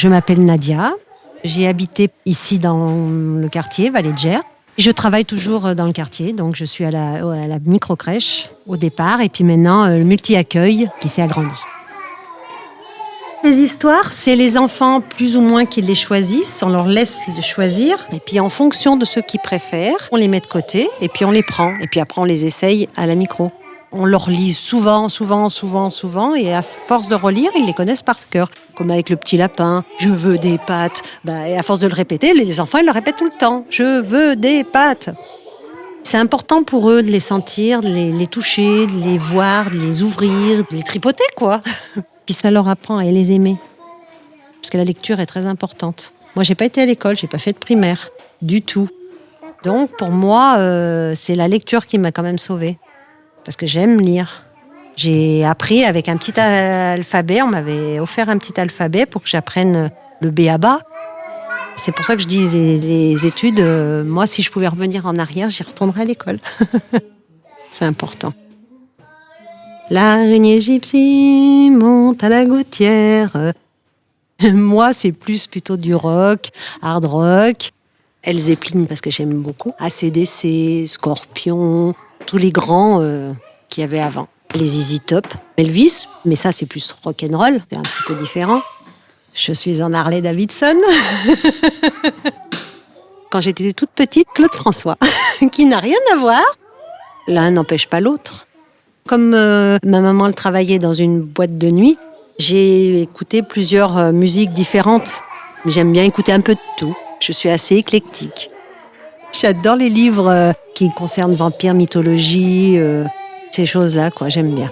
Je m'appelle Nadia. J'ai habité ici dans le quartier, Vallée de Gers. Je travaille toujours dans le quartier, donc je suis à la micro-crèche au départ, et puis maintenant le multi-accueil qui s'est agrandi. Les histoires, c'est les enfants plus ou moins qui les choisissent, on leur laisse les choisir, et puis en fonction de ceux qu'ils préfèrent, on les met de côté, et puis on les prend, et puis après on les essaye à la micro. On leur lit souvent, et à force de relire, ils les connaissent par cœur. Comme avec le petit lapin, je veux des pâtes. Et à force de le répéter, les enfants, ils le répètent tout le temps. Je veux des pâtes. C'est important pour eux de les sentir, de les toucher, de les voir, de les ouvrir, de les tripoter, quoi. Puis ça leur apprend à les aimer. Parce que la lecture est très importante. Moi, j'ai pas été à l'école, j'ai pas fait de primaire, du tout. Donc, pour moi, c'est la lecture qui m'a quand même sauvée. Parce que j'aime lire. J'ai appris avec un petit alphabet. On m'avait offert un petit alphabet pour que j'apprenne le B à bas. C'est pour ça que je dis les études. Moi, si je pouvais revenir en arrière, j'y retournerais à l'école. C'est important. L'araignée gypsy monte à la gouttière. Moi, c'est plutôt du rock, hard rock. Elle Zeppelin, parce que j'aime beaucoup. AC/DC, Scorpion, tous les grands qu'il y avait avant. Les ZZ Top, Elvis, mais ça c'est plus rock'n'roll, c'est un petit peu différent. Je suis en Harley Davidson. Quand j'étais toute petite, Claude François, qui n'a rien à voir. L'un n'empêche pas l'autre. Comme ma maman elle travaillait dans une boîte de nuit, j'ai écouté plusieurs musiques différentes. J'aime bien écouter un peu de tout. Je suis assez éclectique. J'adore les livres qui concernent vampires, mythologie, ces choses-là, quoi. J'aime bien.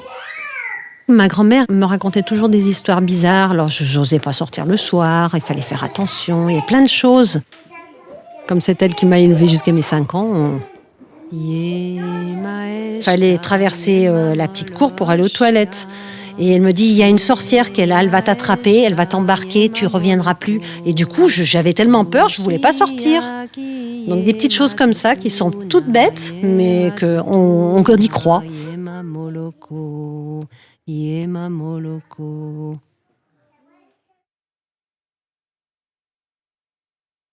Ma grand-mère me racontait toujours des histoires bizarres. Alors, je n'osais pas sortir le soir. Il fallait faire attention. Il y a plein de choses. Comme c'est elle qui m'a élevée jusqu'à mes 5 ans. Il fallait traverser la petite cour pour aller aux toilettes. Et elle me dit, il y a une sorcière qui est là, elle va t'attraper, elle va t'embarquer, tu reviendras plus. Et du coup, j'avais tellement peur, je voulais pas sortir. Donc des petites choses comme ça qui sont toutes bêtes, mais qu'on y croit.